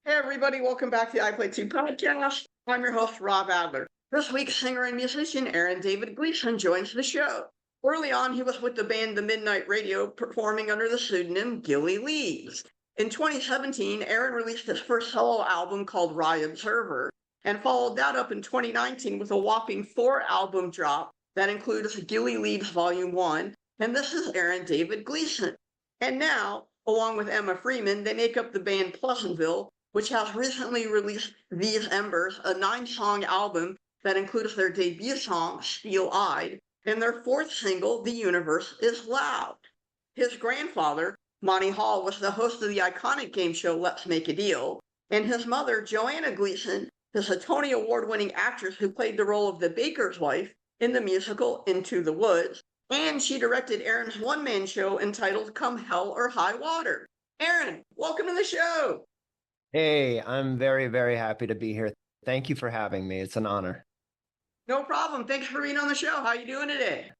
Hey everybody, welcome back to the I Play 2 podcast. I'm your host, Rob Adler. This week, singer and musician Aaron David Gleason joins the show. Early on, he was with the band The Midnight Radio, performing under the pseudonym Gilly Leeds. In 2017, Aaron released his first solo album called Wry Observer, and followed that up in 2019 with a whopping 4-album drop that includes Gilly Leeds Volume 1, and this is Aaron David Gleason. And now, along with Emma Freeman, they make up the band Pleasantville, which has recently released These Embers, a 9-song album that includes their debut song, Steel-Eyed, and their 4th single, The Universe is Loud. His grandfather, Monty Hall, was the host of the iconic game show Let's Make a Deal, and his mother, Joanna Gleason, is a Tony Award-winning actress who played the role of the baker's wife in the musical Into the Woods, and she directed Aaron's one-man show entitled Come Hell or High Water. Aaron, welcome to the show! Hey, I'm very, very happy to be here. Thank you for having me. It's an honor. No problem. Thanks for being on the show. How you doing today?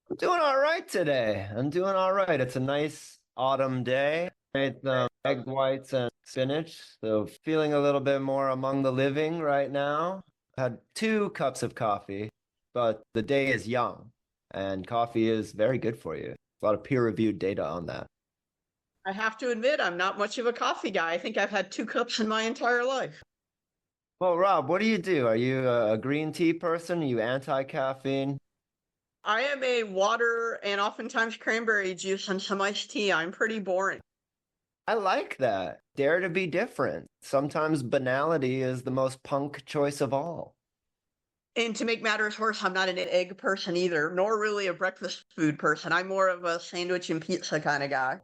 I'm doing all right today. It's a nice autumn day. Made egg whites and spinach, so feeling a little bit more among the living right now. Had 2 cups of coffee, but the day is young, and coffee is very good for you. A lot of peer-reviewed data on that. I have to admit, I'm not much of a coffee guy. I think I've had 2 cups in my entire life. Well, Rob, what do you do? Are you a green tea person? Are you anti-caffeine? I am a water and oftentimes cranberry juice and some iced tea. I'm pretty boring. I like that. Dare to be different. Sometimes banality is the most punk choice of all. And to make matters worse, I'm not an egg person either, nor really a breakfast food person. I'm more of a sandwich and pizza kind of guy.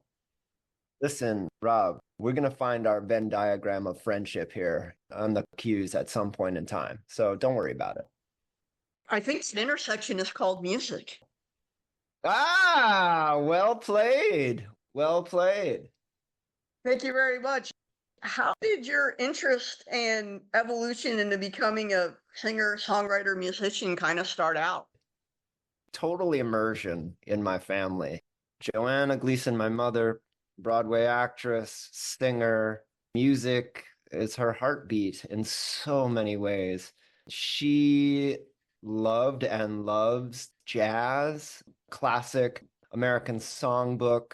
Listen, Rob, we're going to find our Venn diagram of friendship here on the cues at some point in time. So don't worry about it. I think the intersection is called music. Ah, well played. Well played. Thank you very much. How did your interest and evolution into becoming a singer, songwriter, musician kind of start out? Total immersion in my family. Joanna Gleason, my mother, Broadway actress, singer, music is her heartbeat in so many ways. She loved and loves jazz, classic American songbook.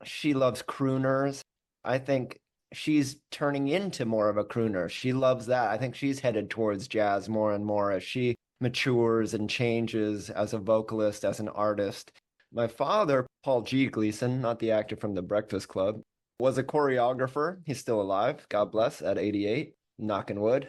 She loves crooners. I think she's turning into more of a crooner. She loves that. I think she's headed towards jazz more and more as she matures and changes as a vocalist, as an artist. My father, Paul G. Gleason, not the actor from The Breakfast Club, was a choreographer. He's still alive, God bless, at 88, knocking wood.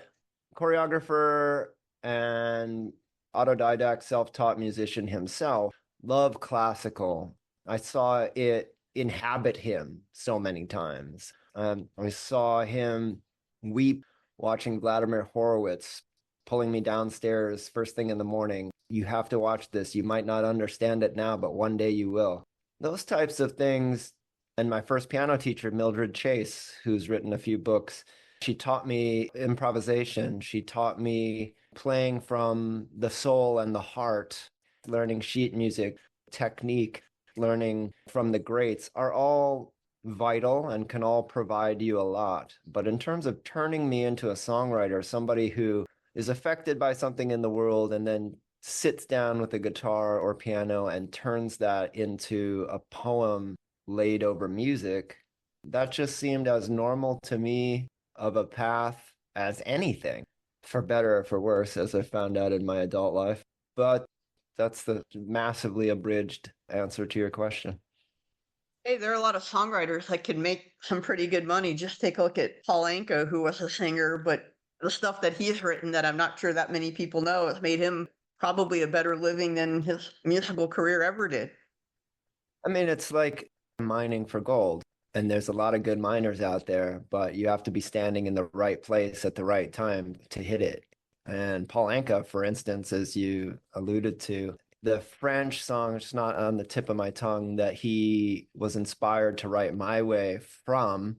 Choreographer and autodidact, self-taught musician himself. Loved classical. I saw it inhabit him so many times. I saw him weep watching Vladimir Horowitz pulling me downstairs first thing in the morning. You have to watch this. You might not understand it now, but one day you will. Those types of things. And my first piano teacher, Mildred Chase, who's written a few books, she taught me improvisation. She taught me playing from the soul and the heart, learning sheet music, technique, learning from the greats are all vital and can all provide you a lot. But in terms of turning me into a songwriter, somebody who is affected by something in the world and then sits down with a guitar or piano and turns that into a poem laid over music, that just seemed as normal to me of a path as anything, for better or for worse, as I found out in my adult life. But that's the massively abridged answer to your question. Hey, there are a lot of songwriters that can make some pretty good money. Just take a look at Paul Anka, who was a singer, but the stuff that he's written that I'm not sure that many people know has made him probably a better living than his musical career ever did. I mean, it's like mining for gold. And there's a lot of good miners out there, but you have to be standing in the right place at the right time to hit it. And Paul Anka, for instance, as you alluded to, the French song, it's not on the tip of my tongue, that he was inspired to write My Way from.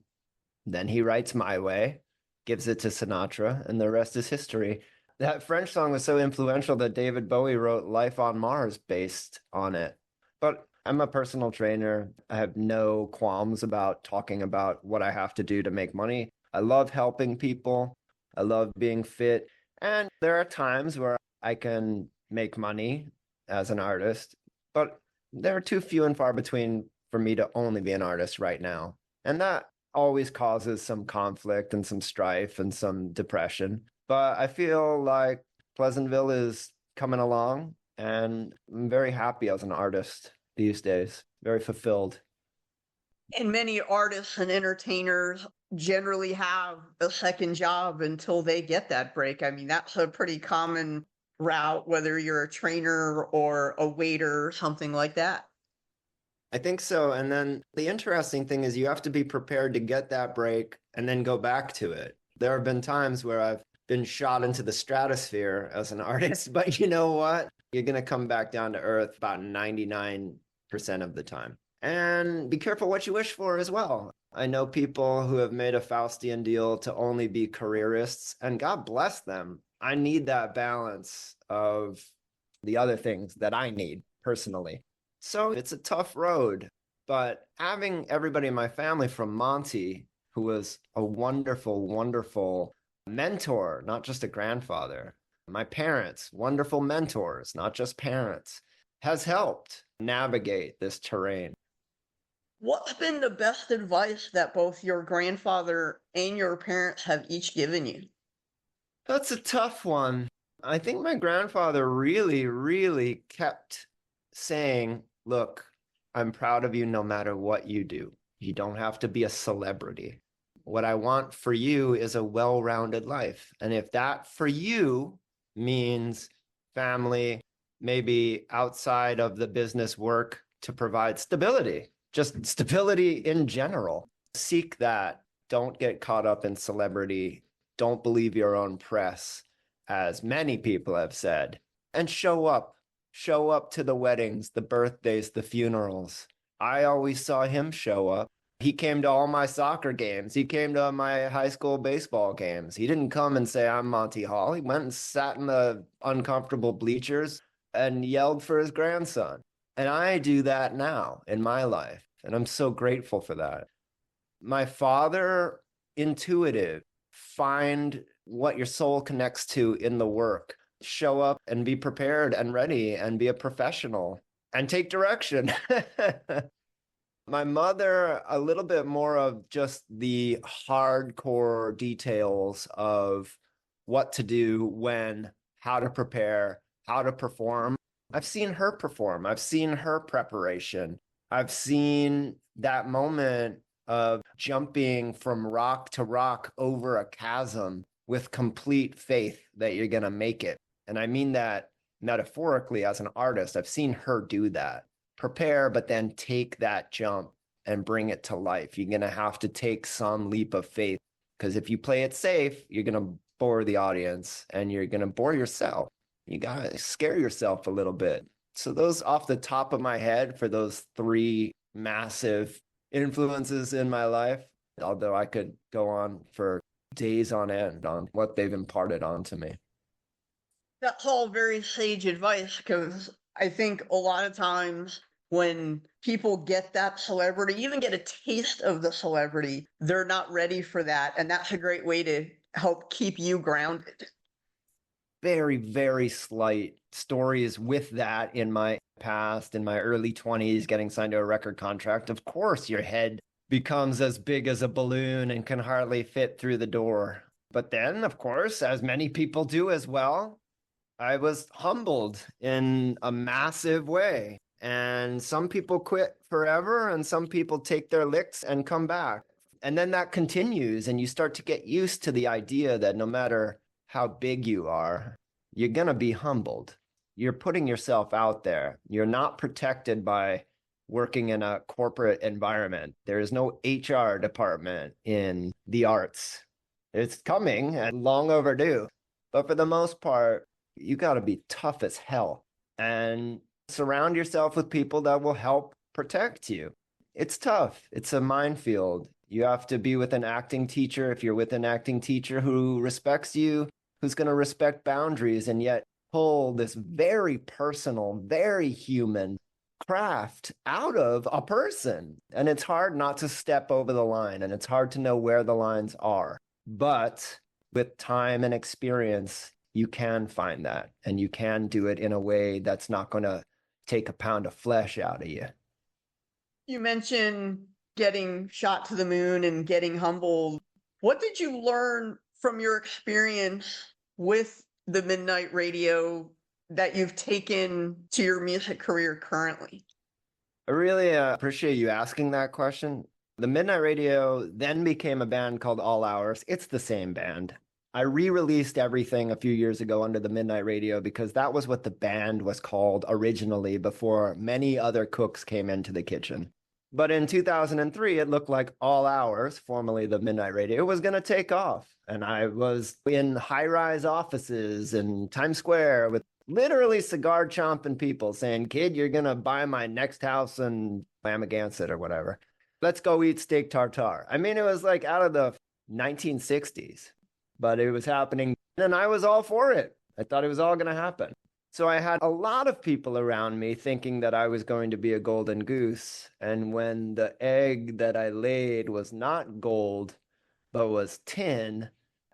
Then he writes My Way, gives it to Sinatra, and the rest is history. That French song was so influential that David Bowie wrote Life on Mars based on it. But I'm a personal trainer. I have no qualms about talking about what I have to do to make money. I love helping people. I love being fit. And there are times where I can make money as an artist, but they're too few and far between for me to only be an artist right now. And that always causes some conflict and some strife and some depression. But I feel like Pleasantville is coming along, and I'm very happy as an artist these days, very fulfilled. And many artists and entertainers generally have a second job until they get that break. I mean, that's a pretty common route, whether you're a trainer or a waiter or something like that. I think so. And then the interesting thing is you have to be prepared to get that break and then go back to it. There have been times where I've been shot into the stratosphere as an artist, but you know what? You're going to come back down to earth about 99% of the time. And be careful what you wish for as well. I know people who have made a Faustian deal to only be careerists, and God bless them. I need that balance of the other things that I need personally. So it's a tough road, but having everybody in my family from Monty, who was a wonderful, wonderful mentor, not just a grandfather, my parents, wonderful mentors, not just parents, has helped navigate this terrain. What's been the best advice that both your grandfather and your parents have each given you? That's a tough one. I think my grandfather really, really kept saying, look, I'm proud of you no matter what you do. You don't have to be a celebrity. What I want for you is a well-rounded life. And if that for you means family, maybe outside of the business work to provide stability, just stability in general, seek that. Don't get caught up in celebrity. Don't believe your own press, as many people have said, and show up. Show up to the weddings, the birthdays, the funerals. I always saw him show up. He came to all my soccer games. He came to my high school baseball games. He didn't come and say, I'm Monty Hall. He went and sat in the uncomfortable bleachers and yelled for his grandson. And I do that now in my life. And I'm so grateful for that. My father, intuitive, find what your soul connects to in the work. Show up and be prepared and ready and be a professional and take direction. My mother, a little bit more of just the hardcore details of what to do, when, how to prepare, how to perform. I've seen her perform. I've seen her preparation. I've seen that moment of jumping from rock to rock over a chasm with complete faith that you're going to make it. And I mean that metaphorically as an artist. I've seen her do that. Prepare, but then take that jump and bring it to life. You're going to have to take some leap of faith, because if you play it safe, you're going to bore the audience and you're going to bore yourself. You got to scare yourself a little bit. So those off the top of my head for those three massive influences in my life, although I could go on for days on end on what they've imparted onto me. That's all very sage advice, because I think a lot of times when people get that celebrity, even get a taste of the celebrity, they're not ready for that. And that's a great way to help keep you grounded. Very, very slight stories with that in my past, in my early 20s, getting signed to a record contract. Of course, your head becomes as big as a balloon and can hardly fit through the door. But then, of course, as many people do as well, I was humbled in a massive way. And some people quit forever, and some people take their licks and come back. And then that continues, and you start to get used to the idea that no matter how big you are, you're going to be humbled. You're putting yourself out there. You're not protected by working in a corporate environment. There is no HR department in the arts. It's coming and long overdue. But for the most part, you got to be tough as hell and surround yourself with people that will help protect you. It's tough. It's a minefield. You have to be with an acting teacher. If you're with an acting teacher who respects you, who's going to respect boundaries and yet pull this very personal, very human, craft out of a person. And it's hard not to step over the line, and it's hard to know where the lines are. But with time and experience, you can find that, and you can do it in a way that's not going to take a pound of flesh out of you. You mentioned getting shot to the moon and getting humbled. What did you learn from your experience with the midnight radio that you've taken to your music career currently? I really appreciate you asking that question. The Midnight Radio then became a band called All Hours. It's the same band. I re-released everything a few years ago under the Midnight Radio because that was what the band was called originally before many other cooks came into the kitchen. But in 2003, it looked like All Hours, formerly the Midnight Radio, was going to take off. And I was in high-rise offices in Times Square with literally cigar chomping people saying, "Kid, you're going to buy my next house in Amagansett or whatever. Let's go eat steak tartare." I mean, it was like out of the 1960s, but it was happening. And I was all for it. I thought it was all going to happen. So I had a lot of people around me thinking that I was going to be a golden goose. And when the egg that I laid was not gold, but was tin,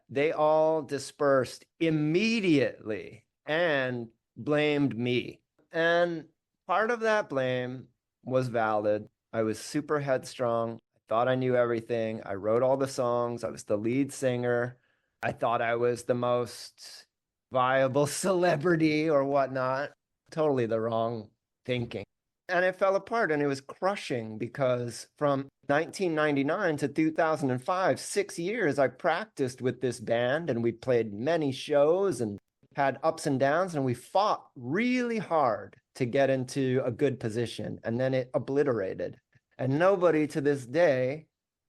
they all dispersed immediately and blamed me. And part of that blame was valid. I was super headstrong. I thought I knew everything. I wrote all the songs. I was the lead singer. I thought I was the most viable celebrity or whatnot. Totally the wrong thinking. And it fell apart, and it was crushing because from 1999 to 2005, 6 years, I practiced with this band, and we played many shows and had ups and downs, and we fought really hard to get into a good position, and then it obliterated. And nobody to this day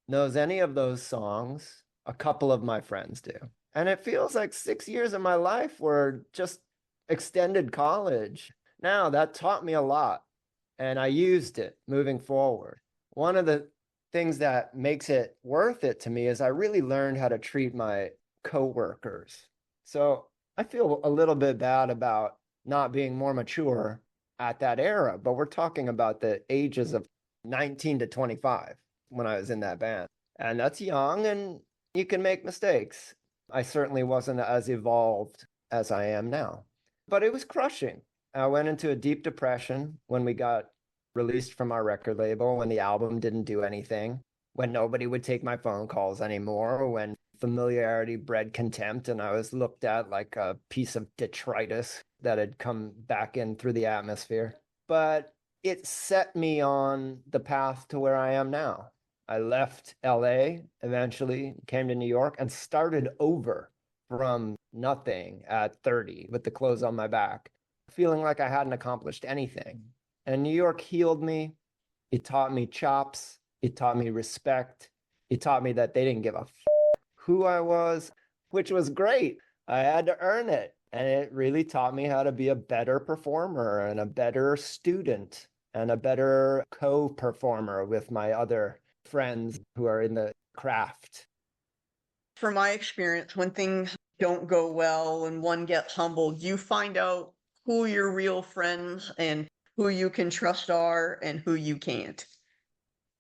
knows any of those songs. A couple of my friends do. And it feels like 6 years of my life were just extended college. Now, that taught me a lot, and I used it moving forward. One of the things that makes it worth it to me is I really learned how to treat my coworkers. So I feel a little bit bad about not being more mature at that era, but we're talking about the ages of 19 to 25 when I was in that band. And that's young, and you can make mistakes. I certainly wasn't as evolved as I am now, but it was crushing. I went into a deep depression when we got released from our record label, when the album didn't do anything, when nobody would take my phone calls anymore, when familiarity bred contempt and I was looked at like a piece of detritus that had come back in through the atmosphere. But it set me on the path to where I am now. I left LA, eventually came to New York and started over from nothing at 30 with the clothes on my back, feeling like I hadn't accomplished anything. And New York healed me. It taught me chops. It taught me respect. It taught me that they didn't give a who I was, which was great. I had to earn it. And it really taught me how to be a better performer and a better student and a better co-performer with my other friends who are in the craft. From my experience, when things don't go well and one gets humbled, you find out who your real friends and who you can trust are and who you can't.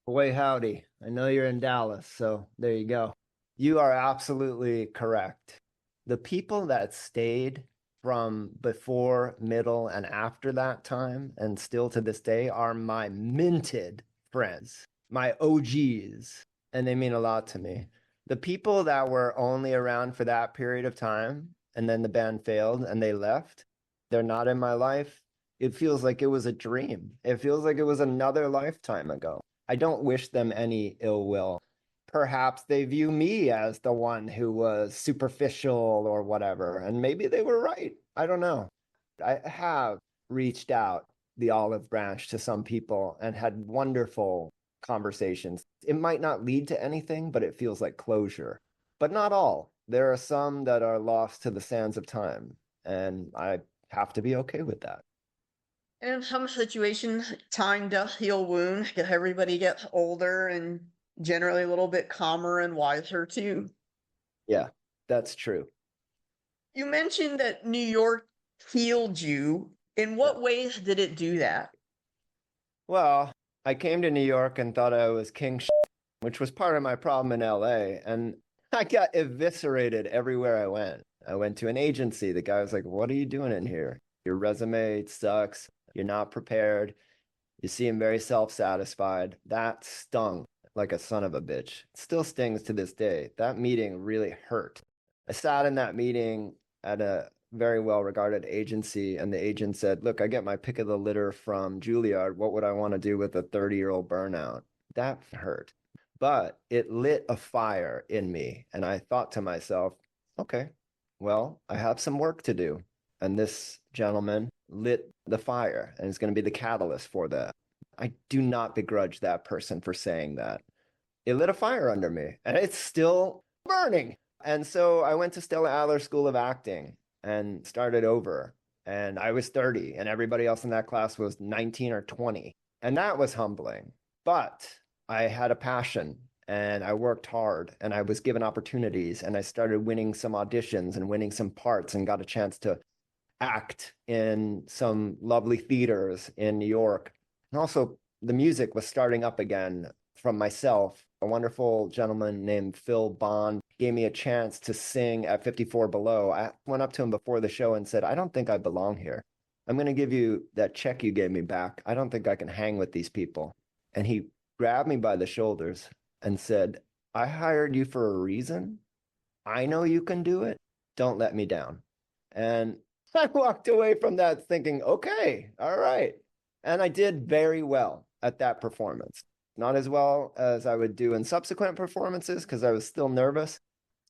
Boy, howdy. I know you're in Dallas, so there you go. You are absolutely correct. The people that stayed from before, middle, and after that time, and still to this day, are my minted friends, my OGs, and they mean a lot to me. The people that were only around for that period of time, and then the band failed and they left, they're not in my life. It feels like it was a dream. It feels like it was another lifetime ago. I don't wish them any ill will. Perhaps they view me as the one who was superficial or whatever, and maybe they were right. I don't know. I have reached out the olive branch to some people and had wonderful conversations. It might not lead to anything, but it feels like closure. But not all. There are some that are lost to the sands of time, and I have to be okay with that. In some situations, time does heal wounds because everybody gets older and generally a little bit calmer and wiser too. Yeah, that's true. You mentioned that New York healed you. In what ways did it do that? Well, I came to New York and thought I was king shit, which was part of my problem in LA. And I got eviscerated everywhere I went. I went to an agency. The guy was like, "What are you doing in here? Your resume sucks. You're not prepared. You seem very self-satisfied." That stung like a son of a bitch. It still stings to this day. That meeting really hurt. I sat in that meeting at a very well-regarded agency, and the agent said, "Look, I get my pick of the litter from Juilliard. What would I want to do with a 30-year-old burnout?" That hurt. But it lit a fire in me, and I thought to myself, okay, well, I have some work to do. And this gentleman lit the fire and is going to be the catalyst for that. I do not begrudge that person for saying that. It lit a fire under me and it's still burning. And so I went to Stella Adler School of Acting and started over. And I was 30 and everybody else in that class was 19 or 20. And that was humbling. But I had a passion and I worked hard and I was given opportunities and I started winning some auditions and winning some parts and got a chance to act in some lovely theaters in New York. And also, the music was starting up again from myself. A wonderful gentleman named Phil Bond gave me a chance to sing at 54 Below. I went up to him before the show and said, "I don't think I belong here. I'm going to give you that check you gave me back. I don't think I can hang with these people." And he grabbed me by the shoulders and said, "I hired you for a reason. I know you can do it. Don't let me down." And I walked away from that thinking, okay, all right. And I did very well at that performance. Not as well as I would do in subsequent performances because I was still nervous.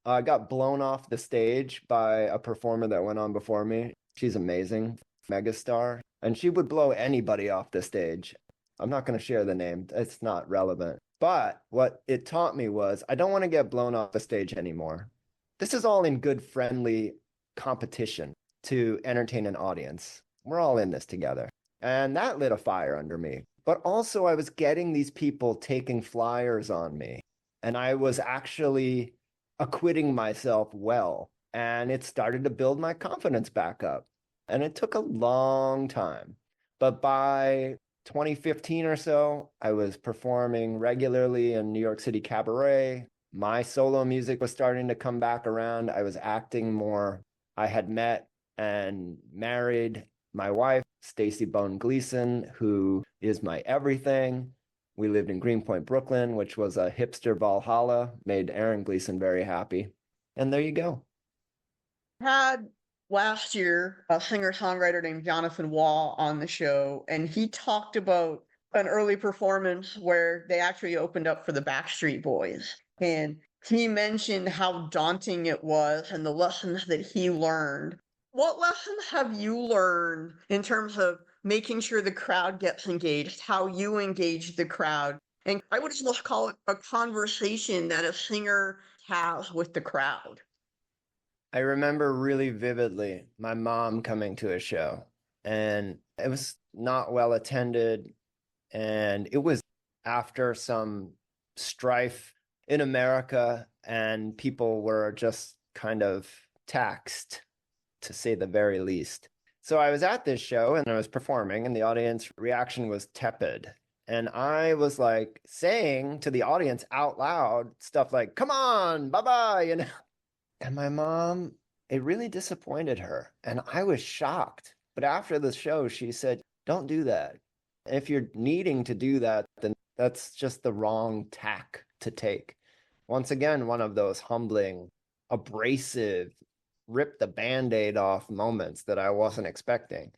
I got blown off the stage by a performer that went on before me. She's amazing, megastar, and she would blow anybody off the stage. I'm not going to share the name. It's not relevant. But what it taught me was I don't want to get blown off the stage anymore. This is all in good, friendly competition to entertain an audience. We're all in this together. And that lit a fire under me. But also, I was getting these people taking flyers on me. And I was actually acquitting myself well. And it started to build my confidence back up. And it took a long time. But by 2015 or so, I was performing regularly in New York City cabaret. My solo music was starting to come back around. I was acting more. I had met and married my wife, Stacy Bone Gleason, who is my everything. We lived in Greenpoint, Brooklyn, which was a hipster Valhalla, made Aaron Gleason very happy. And there you go. Had last year a singer-songwriter named Jonathan Wall on the show, and he talked about an early performance where they actually opened up for the Backstreet Boys. And he mentioned how daunting it was and the lessons that he learned. What lessons have you learned in terms of making sure the crowd gets engaged, how you engage the crowd? And I would almost call it a conversation that a singer has with the crowd. I remember really vividly my mom coming to a show, and it was not well attended. And it was after some strife in America, and people were just kind of taxed, to say the very least. So I was at this show and I was performing, and the audience reaction was tepid. And I was like saying to the audience out loud stuff like, "Come on, bye-bye," And my mom, it really disappointed her. And I was shocked. But after the show, she said, "Don't do that. If you're needing to do that, then that's just the wrong tack to take." Once again, one of those humbling, abrasive, rip the Band-Aid off moments that I wasn't expecting.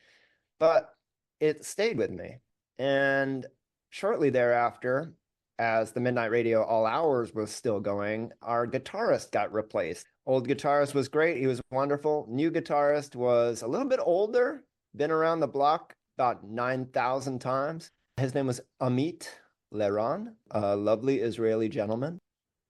But it stayed with me. And shortly thereafter, as the Midnight Radio All Hours was still going, our guitarist got replaced. Old guitarist was great. He was wonderful. New guitarist was a little bit older, been around the block about 9,000 times. His name was Amit Leran, a lovely Israeli gentleman.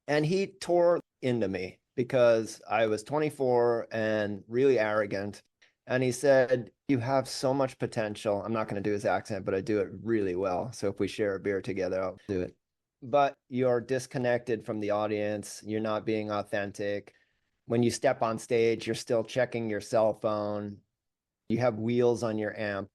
And he tore into me because I was 24 and really arrogant. And he said, "You have so much potential." I'm not going to do his accent, but I do it really well. So if we share a beer together, I'll do it. "But you're disconnected from the audience. You're not being authentic. When you step on stage, you're still checking your cell phone. You have wheels on your amp.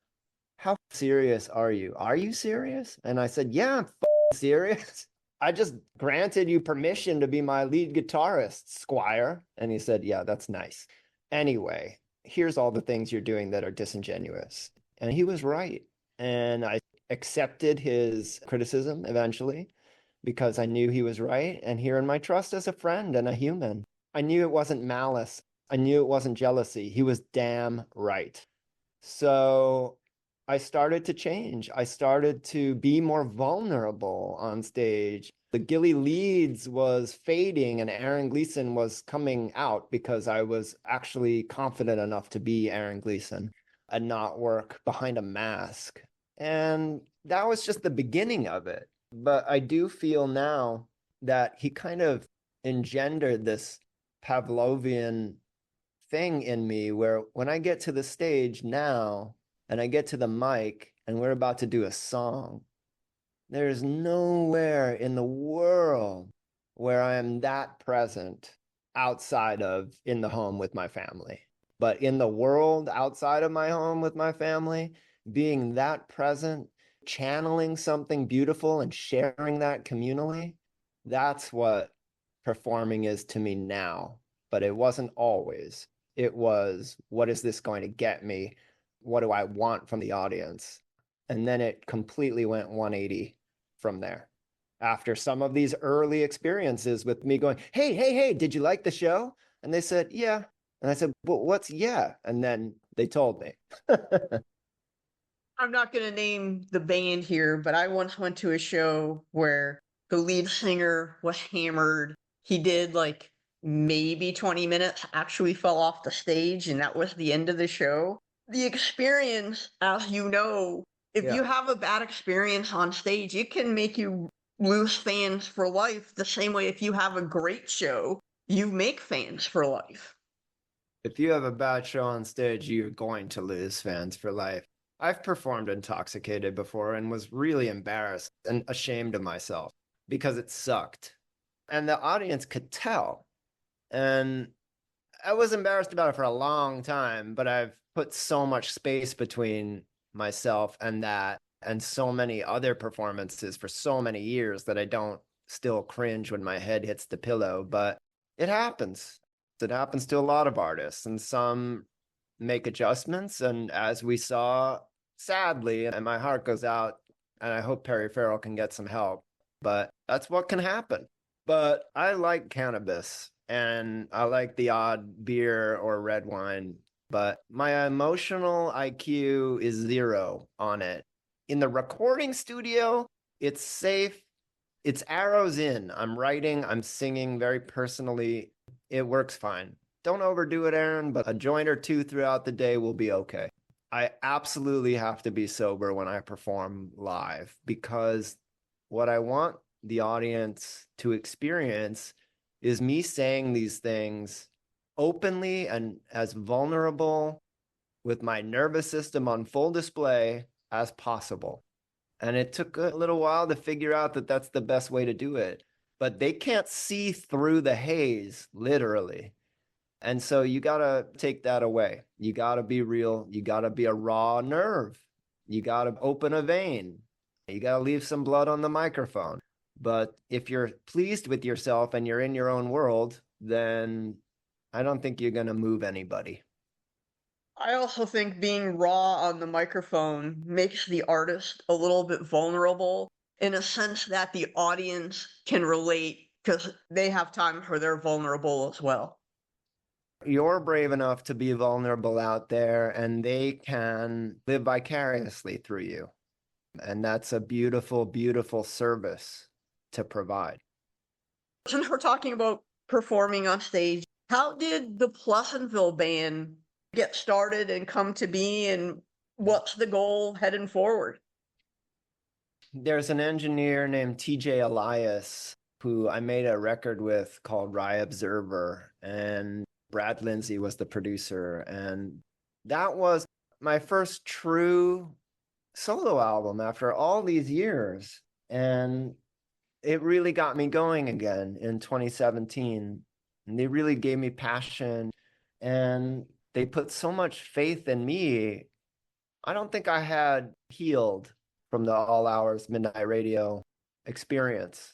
how serious are you? Are you serious? And I said, yeah, I'm serious. I just granted you permission to be my lead guitarist, Squire. And he said, yeah, that's nice. Anyway, here's all the things you're doing that are disingenuous. And he was right. And I accepted his criticism eventually because I knew he was right. And here in my trust as a friend and a human, I knew it wasn't malice. I knew it wasn't jealousy. He was damn right. So I started to change. I started to be more vulnerable on stage. The Gilly Leeds was fading and Aaron Gleason was coming out because I was actually confident enough to be Aaron Gleason and not work behind a mask. And that was just the beginning of it. But I do feel now that he kind of engendered this Pavlovian thing in me where when I get to the stage now and I get to the mic and we're about to do a song, there's nowhere in the world where I am that present outside of in the home with my family. But in the world outside of my home with my family, being that present, channeling something beautiful and sharing that communally, that's what performing is to me now. But it wasn't always. It was, what is this going to get me? What do I want from the audience? And then it completely went 180 from there. After some of these early experiences with me going, hey, did you like the show? And they said, yeah. And I said, well, what's yeah? And then they told me. I'm not going to name the band here, but I once went to a show where the lead singer was hammered. He did like maybe 20 minutes, actually fell off the stage, and that was the end of the show. The experience, as you know, if you have a bad experience on stage, it can make you lose fans for life. The same way if you have a great show, you make fans for life. If you have a bad show on stage, you're going to lose fans for life. I've performed intoxicated before and was really embarrassed and ashamed of myself because it sucked. And the audience could tell. And I was embarrassed about it for a long time, but I've put so much space between myself and that and so many other performances for so many years that I don't still cringe when my head hits the pillow. But it happens. It happens to a lot of artists, and some make adjustments. And as we saw, sadly, and my heart goes out, and I hope Perry Farrell can get some help, but that's what can happen. But I like cannabis and I like the odd beer or red wine, but my emotional IQ is 0 on it. In the recording studio, it's safe. It's arrows in. I'm writing, I'm singing very personally. It works fine. Don't overdo it, Aaron, but a joint or two throughout the day will be okay. I absolutely have to be sober when I perform live because what I want the audience to experience is me saying these things openly and as vulnerable with my nervous system on full display as possible. And it took a little while to figure out that that's the best way to do it. But they can't see through the haze, literally. And so you got to take that away. You got to be real. You got to be a raw nerve. You got to open a vein. You got to leave some blood on the microphone. But if you're pleased with yourself and you're in your own world, then I don't think you're going to move anybody. I also think being raw on the microphone makes the artist a little bit vulnerable in a sense that the audience can relate because they have times where they're vulnerable as well. You're brave enough to be vulnerable out there, and they can live vicariously through you. And that's a beautiful, beautiful service to provide. Since we're talking about performing on stage, how did the Pleasantville band get started and come to be, and what's the goal heading forward? There's an engineer named TJ Elias who I made a record with called Wry Observer, and Brad Lindsay was the producer. And that was my first true solo album after all these years. And it really got me going again in 2017. And they really gave me passion. And they put so much faith in me I don't think I had healed from the all hours midnight radio experience.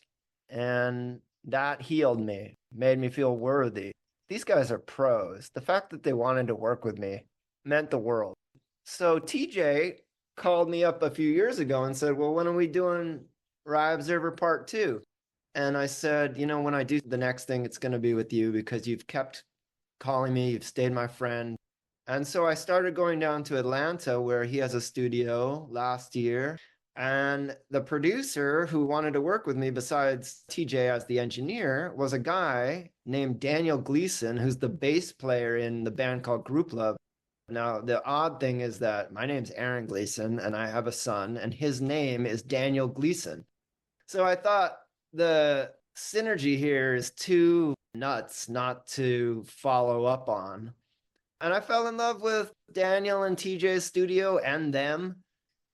And that healed me, made me feel worthy. These guys are pros. The fact that they wanted to work with me meant the world. So TJ called me up a few years ago and said, well, when are we doing Wry Observer Part 2? And I said, when I do the next thing, it's going to be with you because you've kept calling me, you've stayed my friend. And so I started going down to Atlanta where he has a studio last year. And the producer who wanted to work with me, besides TJ as the engineer, was a guy named Daniel Gleason, who's the bass player in the band called Group Love. Now, the odd thing is that my name's Aaron Gleason, and I have a son, and his name is Daniel Gleason. So I thought the synergy here is too nuts not to follow up on. And I fell in love with Daniel and TJ's studio and them.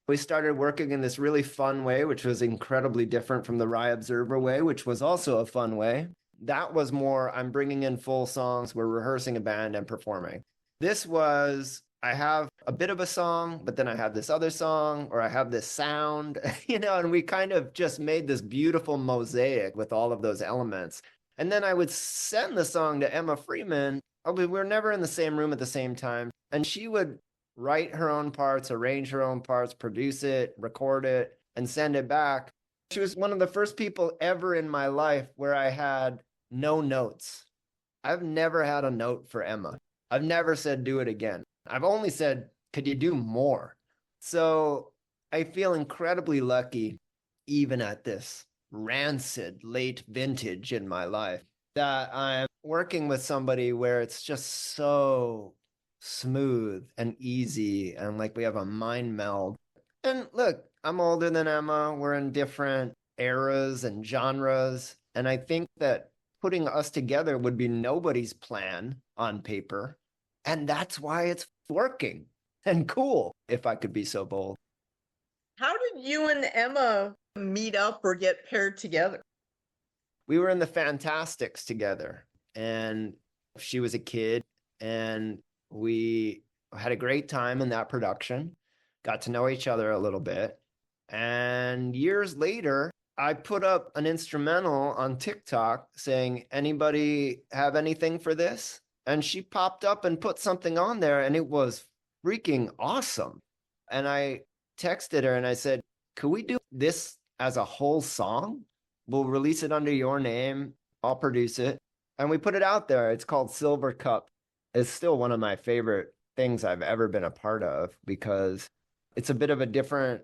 We started working in this really fun way, which was incredibly different from the Wry Observer way, which was also a fun way. That was more, I'm bringing in full songs, we're rehearsing a band and performing. This was, I have a bit of a song, but then I have this other song, or I have this sound, and we kind of just made this beautiful mosaic with all of those elements. And then I would send the song to Emma Freeman. We were never in the same room at the same time. And she would write her own parts, arrange her own parts, produce it, record it, and send it back. She was one of the first people ever in my life where I had no notes. I've never had a note for Emma. I've never said, do it again. I've only said, could you do more? So I feel incredibly lucky, even at this rancid late vintage in my life, that I'm working with somebody where it's just so smooth and easy and like we have a mind meld. And look, I'm older than Emma. We're in different eras and genres. And I think that putting us together would be nobody's plan on paper. And that's why it's working and cool, if I could be so bold. How did you and Emma meet up or get paired together? We were in the Fantastics together, and she was a kid, and we had a great time in that production, got to know each other a little bit. And years later, I put up an instrumental on TikTok saying, anybody have anything for this? And she popped up and put something on there, and it was freaking awesome. And I texted her and I said, could we do this as a whole song? We'll release it under your name. I'll produce it. And we put it out there. It's called Silver Cup. It's still one of my favorite things I've ever been a part of because it's a bit of a different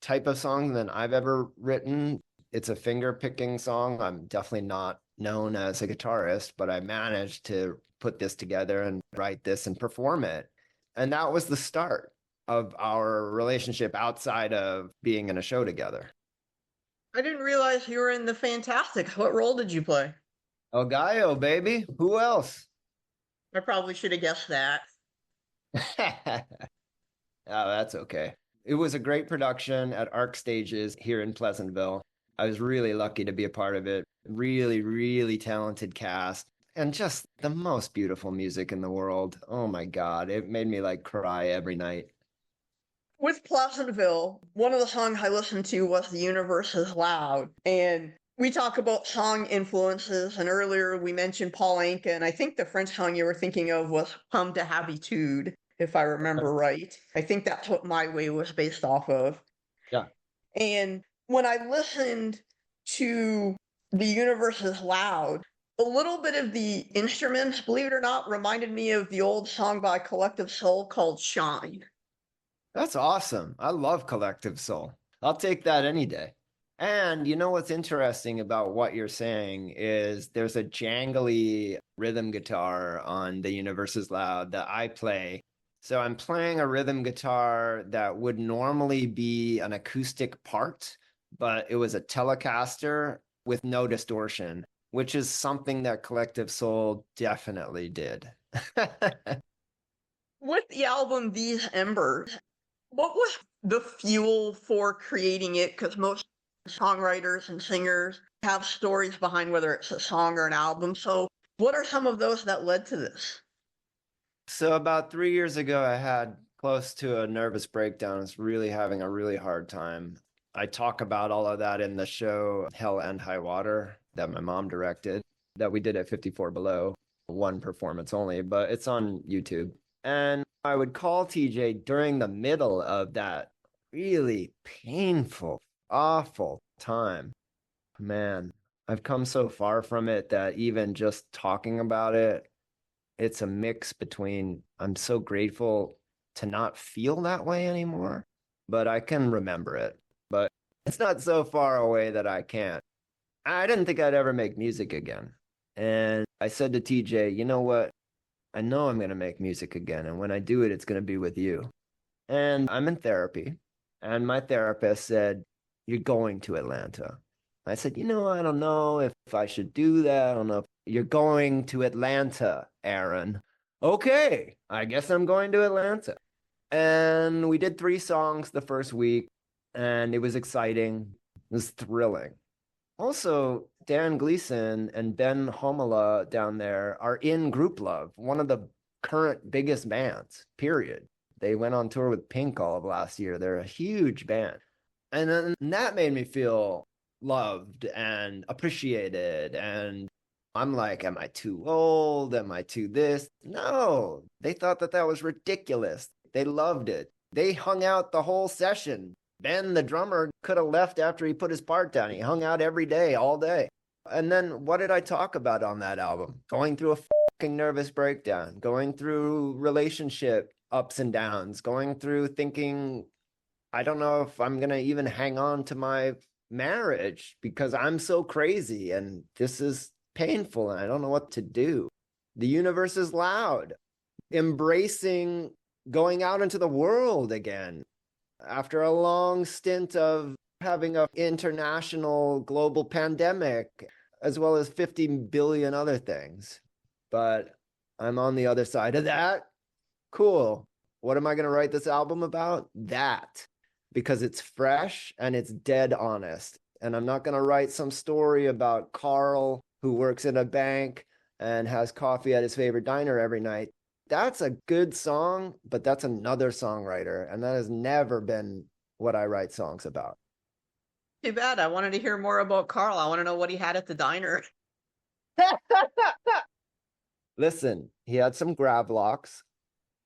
type of song than I've ever written. It's a finger picking song. I'm definitely not known as a guitarist, but I managed to put this together and write this and perform it. And that was the start of our relationship outside of being in a show together. I didn't realize you were in the Fantastics. What role did you play? El Gallo, baby. Who else? I probably should have guessed that. Oh, that's okay. It was a great production at Arc Stages here in Pleasantville. I was really lucky to be a part of it. Really, really talented cast and just the most beautiful music in the world. Oh my God. It made me like cry every night. With Pleasantville, one of the songs I listened to was The Universe is Loud. And we talk about song influences, and earlier we mentioned Paul Anka, and I think the French song you were thinking of was Come to Habitude, if I remember right. I think that's what My Way was based off of. Yeah. And when I listened to The Universe is Loud, a little bit of the instruments, believe it or not, reminded me of the old song by Collective Soul called Shine. That's awesome. I love Collective Soul. I'll take that any day. And you know what's interesting about what you're saying is there's a jangly rhythm guitar on The Universe is Loud that I play. So I'm playing a rhythm guitar that would normally be an acoustic part, but it was a Telecaster with no distortion, which is something that Collective Soul definitely did. With the album These Embers, what was the fuel for creating it? Because most songwriters and singers have stories behind whether it's a song or an album. So what are some of those that led to this? So about 3 years ago, I had close to a nervous breakdown, is really having a really hard time. I talk about all of that in the show Hell and High Water that my mom directed, that we did at 54 Below, one performance only, but it's on YouTube. And I would call TJ during the middle of that really painful, awful time. Man, I've come so far from it that even just talking about it, it's a mix between I'm so grateful to not feel that way anymore, but I can remember it. But it's not so far away that I can't. I didn't think I'd ever make music again. And I said to TJ, you know what? I know I'm going to make music again. And when I do it, it's going to be with you. And I'm in therapy. And my therapist said, you're going to Atlanta. I said, I don't know if I should do that. I don't know if you're going to Atlanta, Aaron. Okay, I guess I'm going to Atlanta. And we did 3 songs the first week, and it was exciting. It was thrilling. Also, David Gleason and Ben Homela down there are in Group Love, one of the current biggest bands, period. They went on tour with Pink all of last year. They're a huge band. And then that made me feel loved and appreciated. And I'm like, am I too old? Am I too this? No, they thought that was ridiculous. They loved it. They hung out the whole session. Ben, the drummer, could have left after he put his part down. He hung out every day, all day. And then what did I talk about on that album? Going through a fucking nervous breakdown, going through relationship ups and downs, going through thinking, I don't know if I'm going to even hang on to my marriage because I'm so crazy and this is painful and I don't know what to do. The universe is loud. Embracing going out into the world again after a long stint of having an international global pandemic, as well as 50 billion other things. But I'm on the other side of that. Cool. What am I going to write this album about? That. Because it's fresh and it's dead honest. And I'm not going to write some story about Carl who works in a bank and has coffee at his favorite diner every night. That's a good song, but that's another songwriter. And that has never been what I write songs about. Too bad. I wanted to hear more about Carl. I want to know what he had at the diner. Listen, he had some Gravlocks.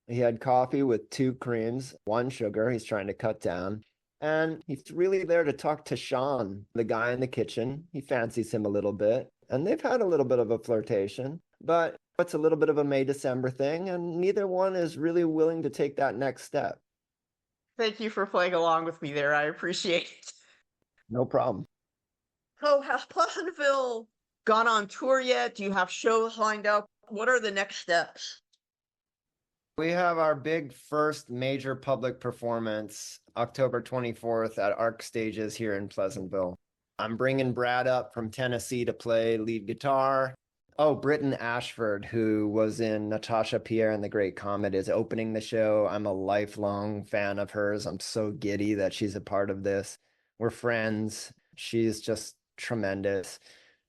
He had coffee with 2 creams, 1 sugar. He's trying to cut down. And he's really there to talk to Sean, the guy in the kitchen. He fancies him a little bit. And they've had a little bit of a flirtation. But it's a little bit of a May-December thing. And neither one is really willing to take that next step. Thank you for playing along with me there. I appreciate it. No problem. So has Pleasantville gone on tour yet? Do you have shows lined up? What are the next steps? We have our big first major public performance October 24th at Arc Stages here in Pleasantville. I'm bringing Brad up from Tennessee to play lead guitar. Oh, Britton Ashford, who was in Natasha Pierre and the Great Comet, is opening the show. I'm a lifelong fan of hers. I'm so giddy that she's a part of this. We're friends. She's just tremendous.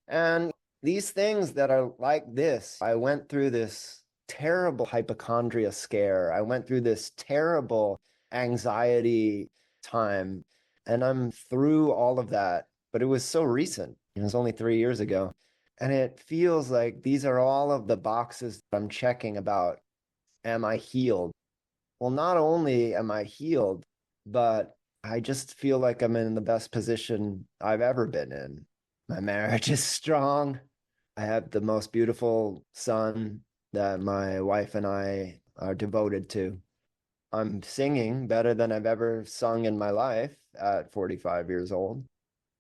And these things that are like this, I went through this terrible hypochondria scare. I went through this terrible anxiety time, and I'm through all of that. But it was so recent. It was only 3 years ago. And it feels like these are all of the boxes that I'm checking about, am I healed? Well, not only am I healed, but I just feel like I'm in the best position I've ever been in. My marriage is strong. I have the most beautiful son that my wife and I are devoted to. I'm singing better than I've ever sung in my life at 45 years old.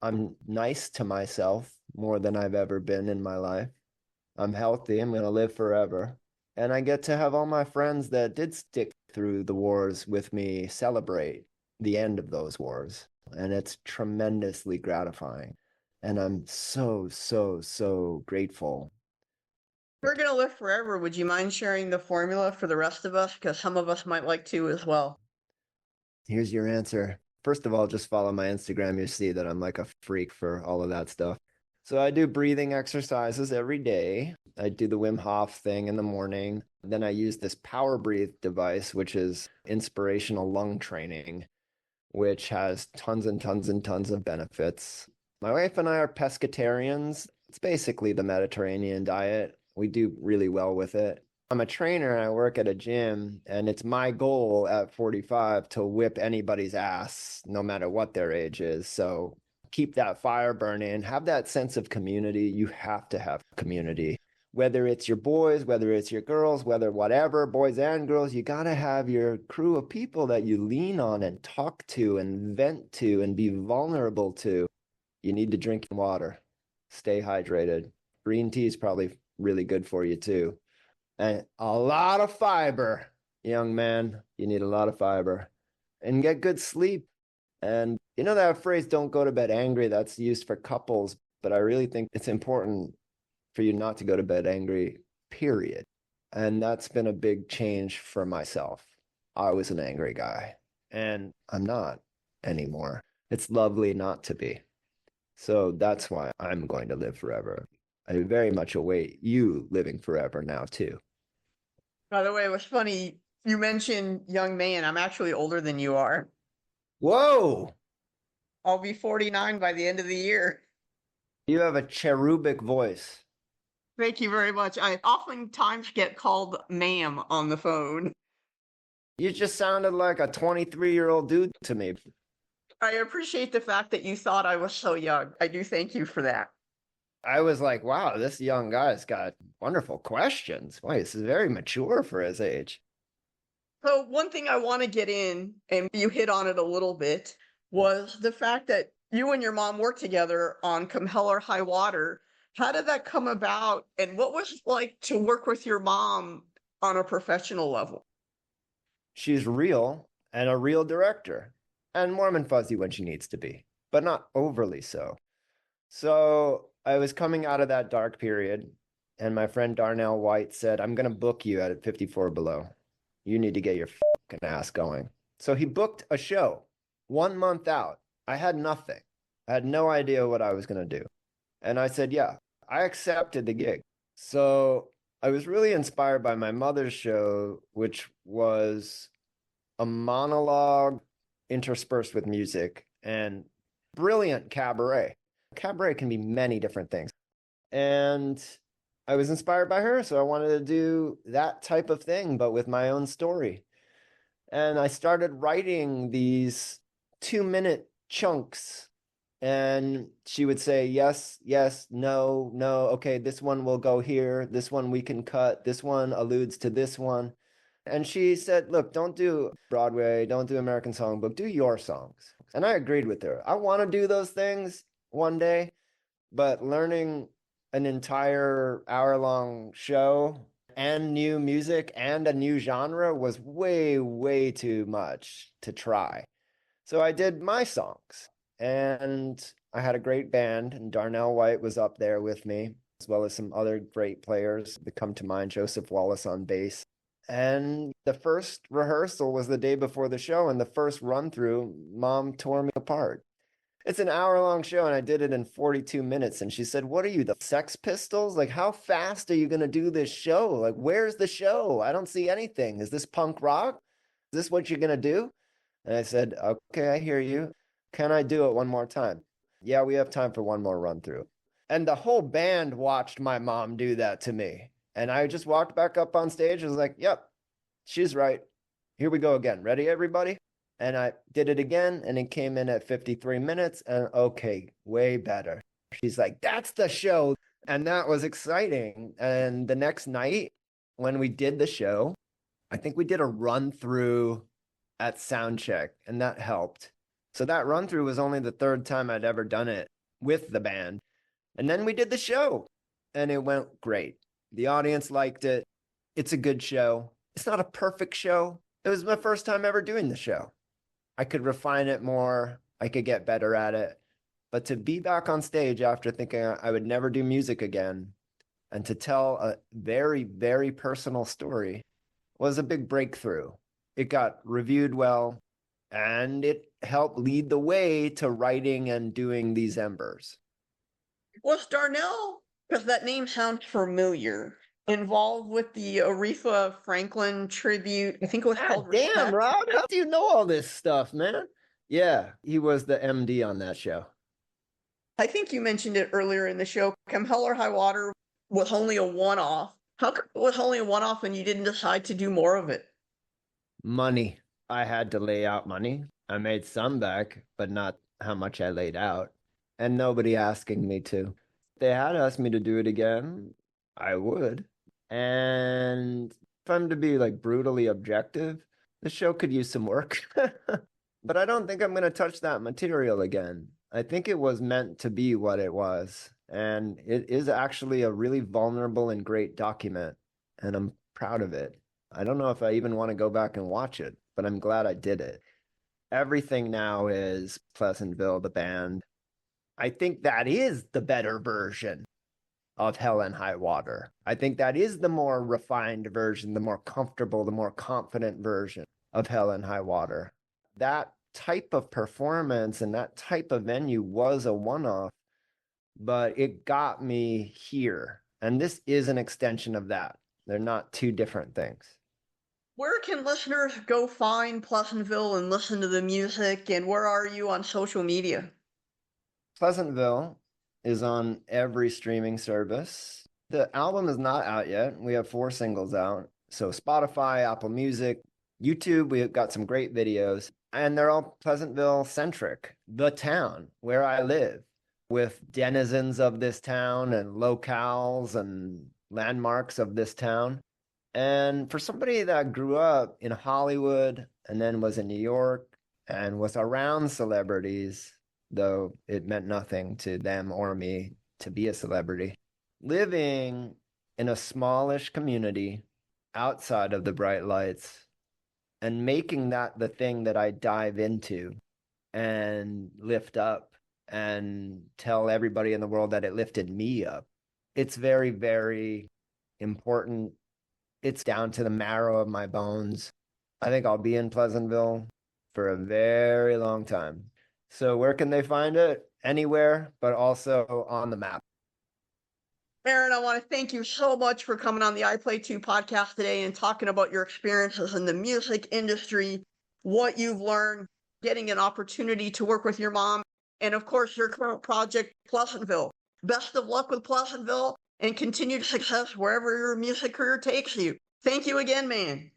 I'm nice to myself more than I've ever been in my life. I'm healthy. I'm going to live forever. And I get to have all my friends that did stick through the wars with me celebrate the end of those wars. And it's tremendously gratifying. And I'm so, so, so grateful. We're going to live forever. Would you mind sharing the formula for the rest of us? Because some of us might like to as well. Here's your answer. First of all, just follow my Instagram. You see that I'm like a freak for all of that stuff. So I do breathing exercises every day. I do the Wim Hof thing in the morning. Then I use this Power Breathe device, which is inspirational lung training, which has tons and tons and tons of benefits. My wife and I are pescatarians. It's basically the Mediterranean diet. We do really well with it. I'm a trainer and I work at a gym, and it's my goal at 45 to whip anybody's ass, no matter what their age is. So keep that fire burning, have that sense of community. You have to have community. Whether it's your boys, whether it's your girls, whether whatever, boys and girls, you got to have your crew of people that you lean on and talk to and vent to and be vulnerable to. You need to drink water. Stay hydrated. Green tea is probably really good for you too. And a lot of fiber, young man. You need a lot of fiber. And get good sleep. And you know that phrase, don't go to bed angry, that's used for couples, but I really think it's important for you not to go to bed angry, period. And that's been a big change for myself. I was an angry guy, and I'm not anymore. It's lovely not to be. So that's why I'm going to live forever. I very much await you living forever now, too. By the way, it was funny. You mentioned young man. I'm actually older than you are. Whoa! I'll be 49 by the end of the year. You have a cherubic voice. Thank you very much. I oftentimes get called ma'am on the phone. You just sounded like a 23-year-old dude to me. I appreciate the fact that you thought I was so young. I do thank you for that. I was like, wow, this young guy's got wonderful questions. Boy, this is very mature for his age. So one thing I want to get in, and you hit on it a little bit, was the fact that you and your mom worked together on Come Hell or High Water. How did that come about? And what was it like to work with your mom on a professional level? She's real and a real director, and warm and fuzzy when she needs to be, but not overly so. So I was coming out of that dark period, and my friend Darnell White said, I'm going to book you at 54 Below. You need to get your fucking ass going. So he booked a show 1 month out. I had nothing. I had no idea what I was going to do. And I said, yeah, I accepted the gig. So I was really inspired by my mother's show, which was a monologue interspersed with music and brilliant cabaret. Cabaret can be many different things. And I was inspired by her, so I wanted to do that type of thing, but with my own story. And I started writing these 2-minute chunks, and she would say, yes, yes, no, no, okay, this one will go here, this one we can cut, this one alludes to this one. And she said, look, don't do Broadway, don't do American Songbook, do your songs. And I agreed with her. I want to do those things one day, but learning an entire hour-long show and new music and a new genre was way, way too much to try. So I did my songs, and I had a great band, and Darnell White was up there with me, as well as some other great players that come to mind, Joseph Wallace on bass. And the first rehearsal was the day before the show, and the first run-through, Mom tore me apart. It's an hour-long show, and I did it in 42 minutes. And she said, what are you, the Sex Pistols? Like, how fast are you going to do this show? Like, where's the show? I don't see anything. Is this punk rock? Is this what you're going to do? And I said, okay, I hear you. Can I do it one more time? Yeah, we have time for one more run-through. And the whole band watched my mom do that to me. And I just walked back up on stage and was like, yep, she's right. Here we go again. Ready, everybody? And I did it again, and it came in at 53 minutes, and okay, way better. She's like, that's the show. And that was exciting. And the next night, when we did the show, I think we did a run-through at soundcheck, and that helped. So that run-through was only the third time I'd ever done it with the band. And then we did the show, and it went great. The audience liked it. It's a good show. It's not a perfect show. It was my first time ever doing the show. I could refine it more. I could get better at it. But to be back on stage after thinking I would never do music again and to tell a very, very personal story was a big breakthrough. It got reviewed well, and it helped lead the way to writing and doing these Embers. Was Darnell, because that name sounds familiar, involved with the Aretha Franklin tribute? I think it was God called damn, Respect. Rob, how do you know all this stuff, man? Yeah, he was the MD on that show. I think you mentioned it earlier in the show. Come Hell or High Water was only a one-off. How come it was only a one-off and you didn't decide to do more of it? Money. I had to lay out money. I made some back, but not how much I laid out. And nobody asking me to. If they had asked me to do it again, I would. And if I'm to be like brutally objective, the show could use some work. But I don't think I'm going to touch that material again. I think it was meant to be what it was. And it is actually a really vulnerable and great document. And I'm proud of it. I don't know if I even want to go back and watch it, but I'm glad I did it. Everything now is Pleasantville, the band. I think that is the better version of Hell and High Water. I think that is the more refined version, the more comfortable, the more confident version of Hell and High Water. That type of performance and that type of venue was a one-off, but it got me here. And this is an extension of that. They're not two different things. Where can listeners go find Pleasantville and listen to the music? And where are you on social media? Pleasantville is on every streaming service. The album is not out yet. We have 4 singles out. So Spotify, Apple Music, YouTube, we've got some great videos. And they're all Pleasantville centric. The town where I live, with denizens of this town and locales and landmarks of this town. And for somebody that grew up in Hollywood and then was in New York and was around celebrities, though it meant nothing to them or me to be a celebrity, living in a smallish community outside of the bright lights and making that the thing that I dive into and lift up and tell everybody in the world that it lifted me up. It's very, very important. It's down to the marrow of my bones. I think I'll be in Pleasantville for a very long time. So where can they find it? Anywhere, but also on the map. Aaron, I want to thank you so much for coming on the I Play 2 podcast today and talking about your experiences in the music industry, what you've learned, getting an opportunity to work with your mom, and of course, your current project, Pleasantville. Best of luck with Pleasantville and continued success wherever your music career takes you. Thank you again, man.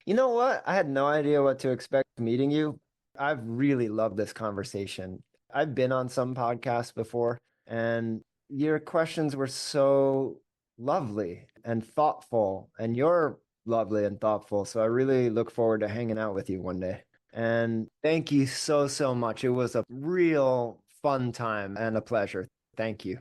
You know what? I had no idea what to expect meeting you. I've really loved this conversation. I've been on some podcasts before, and your questions were so lovely and thoughtful, and you're lovely and thoughtful. So I really look forward to hanging out with you one day. And thank you so, so much. It was a real fun time and a pleasure. Thank you.